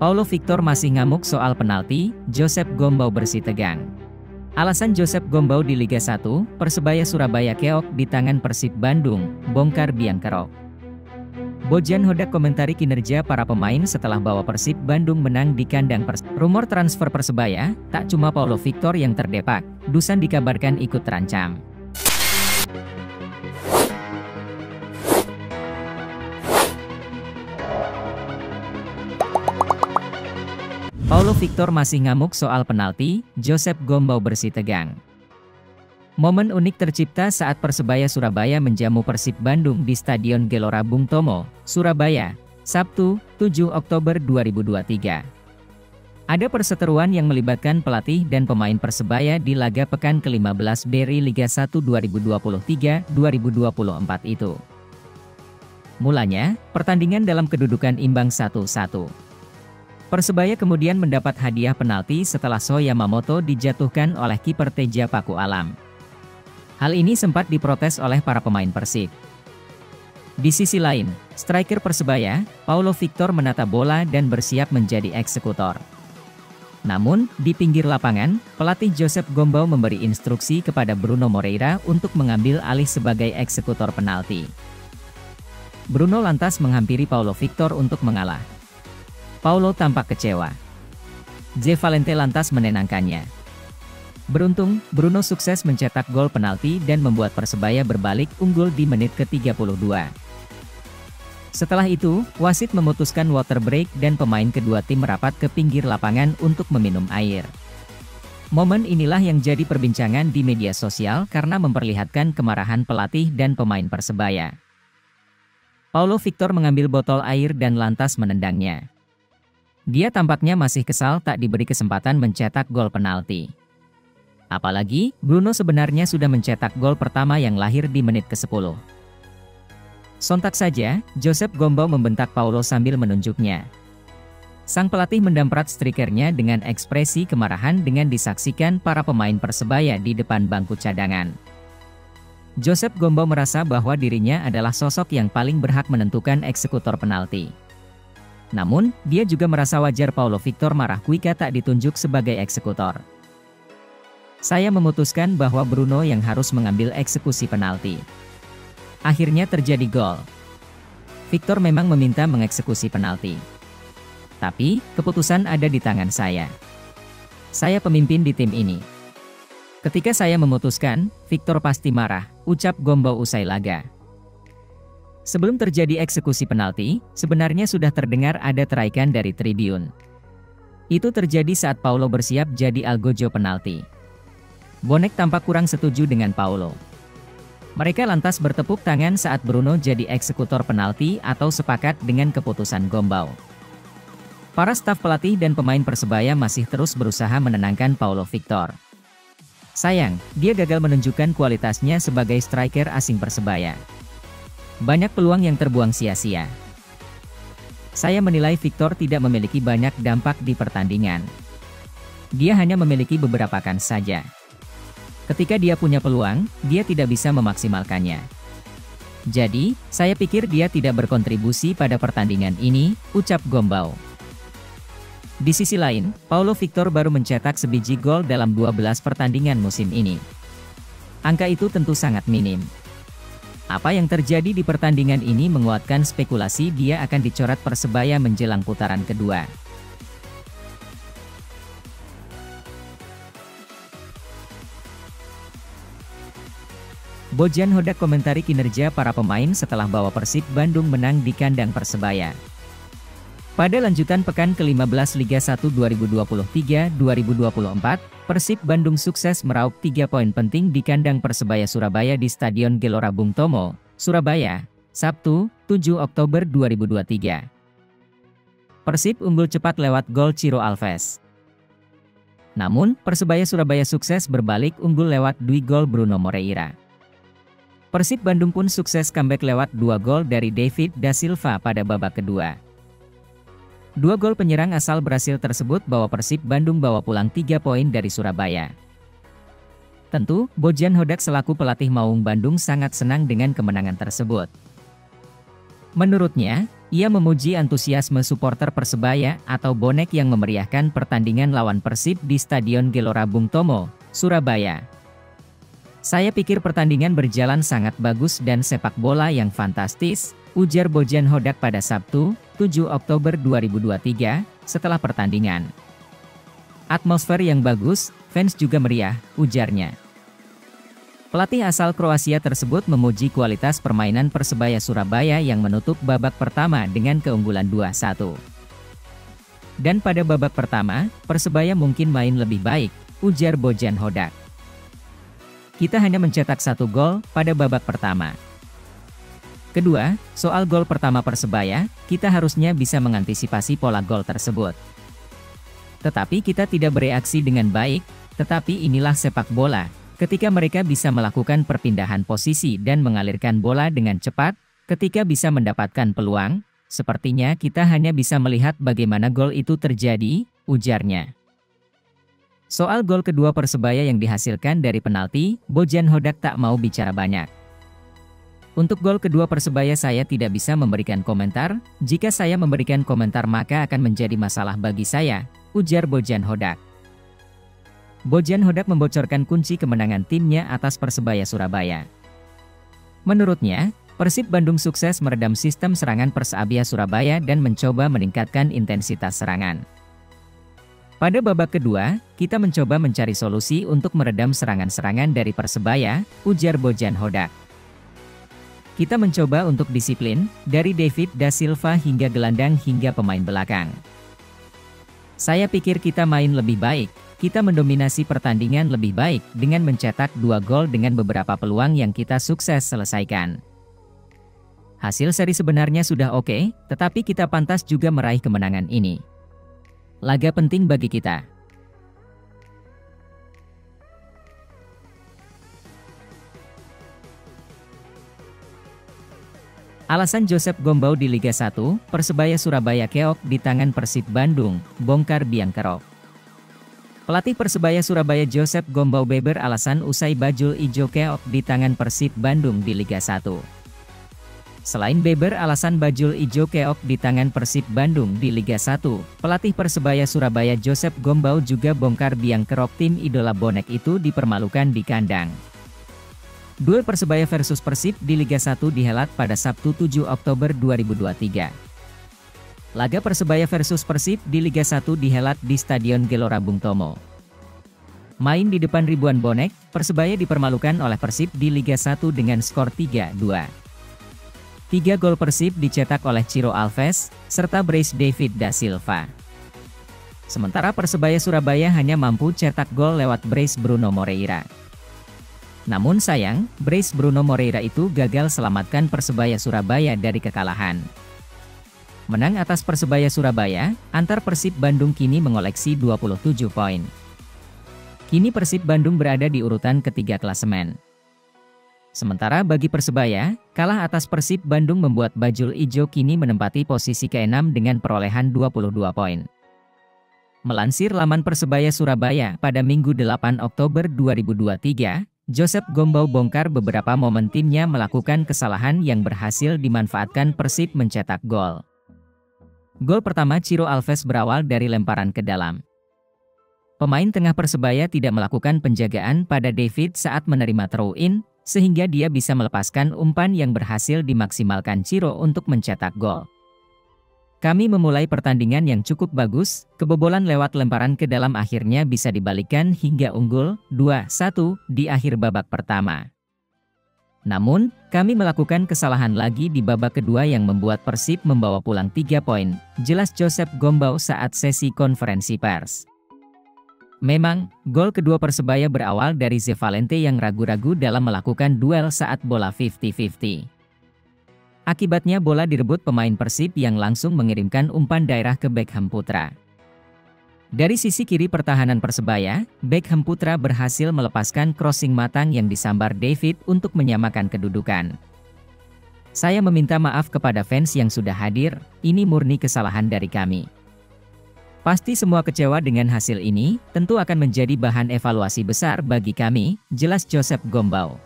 Paulo Victor masih ngamuk soal penalti, Josep Gombau bersih tegang. Alasan Josep Gombau di Liga 1, Persebaya Surabaya keok di tangan Persib Bandung, bongkar biang kerok. Bojan Hodak komentari kinerja para pemain setelah bawa Persib Bandung menang di kandang Persib. Rumor transfer Persebaya, tak cuma Paulo Victor yang terdepak, Dusan dikabarkan ikut terancam. Paulo Victor masih ngamuk soal penalti, Josep Gombau bersih tegang. Momen unik tercipta saat Persebaya Surabaya menjamu Persib Bandung di Stadion Gelora Bung Tomo, Surabaya, Sabtu, 7 Oktober 2023. Ada perseteruan yang melibatkan pelatih dan pemain Persebaya di laga pekan ke-15 BRI Liga 1 2023-2024 itu. Mulanya, pertandingan dalam kedudukan imbang 1-1. Persebaya kemudian mendapat hadiah penalti setelah So Yamamoto dijatuhkan oleh kiper Teja Paku Alam. Hal ini sempat diprotes oleh para pemain Persib. Di sisi lain, striker Persebaya, Paulo Victor menata bola dan bersiap menjadi eksekutor. Namun, di pinggir lapangan, pelatih Josep Gombau memberi instruksi kepada Bruno Moreira untuk mengambil alih sebagai eksekutor penalti. Bruno lantas menghampiri Paulo Victor untuk mengalah. Paulo tampak kecewa. J. Valente lantas menenangkannya. Beruntung, Bruno sukses mencetak gol penalti dan membuat Persebaya berbalik unggul di menit ke-32. Setelah itu, wasit memutuskan water break dan pemain kedua tim merapat ke pinggir lapangan untuk meminum air. Momen inilah yang jadi perbincangan di media sosial karena memperlihatkan kemarahan pelatih dan pemain Persebaya. Paulo Victor mengambil botol air dan lantas menendangnya. Dia tampaknya masih kesal tak diberi kesempatan mencetak gol penalti. Apalagi, Bruno sebenarnya sudah mencetak gol pertama yang lahir di menit ke-10. Sontak saja, Josep Gombau membentak Paulo sambil menunjuknya. Sang pelatih mendamprat strikernya dengan ekspresi kemarahan dengan disaksikan para pemain Persebaya di depan bangku cadangan. Josep Gombau merasa bahwa dirinya adalah sosok yang paling berhak menentukan eksekutor penalti. Namun, dia juga merasa wajar Paulo Victor marah Kuika tak ditunjuk sebagai eksekutor. Saya memutuskan bahwa Bruno yang harus mengambil eksekusi penalti. Akhirnya terjadi gol. Victor memang meminta mengeksekusi penalti. Tapi, keputusan ada di tangan saya. Saya pemimpin di tim ini. Ketika saya memutuskan, Victor pasti marah, ucap Gombau usai laga. Sebelum terjadi eksekusi penalti, sebenarnya sudah terdengar ada teriakan dari tribun. Itu terjadi saat Paulo bersiap jadi algojo penalti. Bonek tampak kurang setuju dengan Paulo. Mereka lantas bertepuk tangan saat Bruno jadi eksekutor penalti atau sepakat dengan keputusan Gombau. Para staf pelatih dan pemain Persebaya masih terus berusaha menenangkan Paulo Victor. Sayang, dia gagal menunjukkan kualitasnya sebagai striker asing Persebaya. Banyak peluang yang terbuang sia-sia. Saya menilai Victor tidak memiliki banyak dampak di pertandingan. Dia hanya memiliki beberapa kans saja. Ketika dia punya peluang, dia tidak bisa memaksimalkannya. Jadi, saya pikir dia tidak berkontribusi pada pertandingan ini, ucap Gombau. Di sisi lain, Paulo Victor baru mencetak sebiji gol dalam 12 pertandingan musim ini. Angka itu tentu sangat minim. Apa yang terjadi di pertandingan ini menguatkan spekulasi dia akan dicoret Persebaya menjelang putaran kedua. Bojan Hodak komentari kinerja para pemain setelah bawa Persib Bandung menang di kandang Persebaya. Pada lanjutan pekan ke-15 Liga 1 2023-2024, Persib Bandung sukses meraup 3 poin penting di kandang Persebaya Surabaya di Stadion Gelora Bung Tomo, Surabaya, Sabtu, 7 Oktober 2023. Persib unggul cepat lewat gol Ciro Alves. Namun, Persebaya Surabaya sukses berbalik unggul lewat 2 gol Bruno Moreira. Persib Bandung pun sukses comeback lewat 2 gol dari David da Silva pada babak kedua. 2 gol penyerang asal Brasil tersebut bawa Persib Bandung bawa pulang 3 poin dari Surabaya. Tentu, Bojan Hodak selaku pelatih Maung Bandung sangat senang dengan kemenangan tersebut. Menurutnya, ia memuji antusiasme supporter Persebaya atau bonek yang memeriahkan pertandingan lawan Persib di Stadion Gelora Bung Tomo, Surabaya. "Saya pikir pertandingan berjalan sangat bagus dan sepak bola yang fantastis," ujar Bojan Hodak pada Sabtu, 7 Oktober 2023, setelah pertandingan. "Atmosfer yang bagus, fans juga meriah," ujarnya. Pelatih asal Kroasia tersebut memuji kualitas permainan Persebaya Surabaya yang menutup babak pertama dengan keunggulan 2-1. "Dan pada babak pertama, Persebaya mungkin main lebih baik," ujar Bojan Hodak. "Kita hanya mencetak 1 gol pada babak pertama. Kedua, soal gol pertama Persebaya, kita harusnya bisa mengantisipasi pola gol tersebut. Tetapi kita tidak bereaksi dengan baik, tetapi inilah sepak bola. Ketika mereka bisa melakukan perpindahan posisi dan mengalirkan bola dengan cepat, ketika bisa mendapatkan peluang, sepertinya kita hanya bisa melihat bagaimana gol itu terjadi," ujarnya. Soal gol kedua Persebaya yang dihasilkan dari penalti, Bojan Hodak tak mau bicara banyak. "Untuk gol kedua Persebaya saya tidak bisa memberikan komentar, jika saya memberikan komentar maka akan menjadi masalah bagi saya," ujar Bojan Hodak. Bojan Hodak membocorkan kunci kemenangan timnya atas Persebaya Surabaya. Menurutnya, Persib Bandung sukses meredam sistem serangan Persabia Surabaya dan mencoba meningkatkan intensitas serangan. "Pada babak kedua, kita mencoba mencari solusi untuk meredam serangan-serangan dari Persebaya," ujar Bojan Hodak. "Kita mencoba untuk disiplin, dari David da Silva hingga gelandang hingga pemain belakang. Saya pikir kita main lebih baik. Kita mendominasi pertandingan lebih baik dengan mencetak 2 gol dengan beberapa peluang yang kita sukses selesaikan. Hasil seri sebenarnya sudah oke, tetapi kita pantas juga meraih kemenangan ini. Laga penting bagi kita." Alasan Josep Gombau di Liga 1, Persebaya Surabaya keok di tangan Persib Bandung, bongkar biang kerok. Pelatih Persebaya Surabaya Josep Gombau beber alasan usai bajul ijo keok di tangan Persib Bandung di Liga 1. Selain beber alasan bajul ijo keok di tangan Persib Bandung di Liga 1, pelatih Persebaya Surabaya Josep Gombau juga bongkar biang kerok tim idola bonek itu dipermalukan di kandang. Duel Persebaya versus Persib di Liga 1 dihelat pada Sabtu 7 Oktober 2023. Laga Persebaya versus Persib di Liga 1 dihelat di Stadion Gelora Bung Tomo. Main di depan ribuan bonek, Persebaya dipermalukan oleh Persib di Liga 1 dengan skor 3-2. 3 gol Persib dicetak oleh Ciro Alves, serta Brace David da Silva. Sementara Persebaya Surabaya hanya mampu cetak gol lewat Brace Bruno Moreira. Namun sayang, Brace Bruno Moreira itu gagal selamatkan Persebaya Surabaya dari kekalahan. Menang atas Persebaya Surabaya, antar Persib Bandung kini mengoleksi 27 poin. Kini Persib Bandung berada di urutan ketiga klasemen. Sementara bagi Persebaya, kalah atas Persib Bandung membuat bajul ijo kini menempati posisi ke-6 dengan perolehan 22 poin. Melansir laman Persebaya Surabaya pada Minggu 8 Oktober 2023, Josep Gombau bongkar beberapa momen timnya melakukan kesalahan yang berhasil dimanfaatkan Persib mencetak gol. Gol pertama Ciro Alves berawal dari lemparan ke dalam. Pemain tengah Persebaya tidak melakukan penjagaan pada David saat menerima throw-in, sehingga dia bisa melepaskan umpan yang berhasil dimaksimalkan Ciro untuk mencetak gol. "Kami memulai pertandingan yang cukup bagus, kebobolan lewat lemparan ke dalam akhirnya bisa dibalikkan hingga unggul 2-1 di akhir babak pertama. Namun, kami melakukan kesalahan lagi di babak kedua yang membuat Persib membawa pulang 3 poin, jelas Josep Gombau saat sesi konferensi pers. Memang, gol kedua Persebaya berawal dari Ze Valente yang ragu-ragu dalam melakukan duel saat bola 50-50. Akibatnya bola direbut pemain Persib yang langsung mengirimkan umpan daerah ke Beckham Putra. Dari sisi kiri pertahanan Persebaya, Beckham Putra berhasil melepaskan crossing matang yang disambar David untuk menyamakan kedudukan. "Saya meminta maaf kepada fans yang sudah hadir, ini murni kesalahan dari kami. Pasti semua kecewa dengan hasil ini, tentu akan menjadi bahan evaluasi besar bagi kami," jelas Josep Gombau.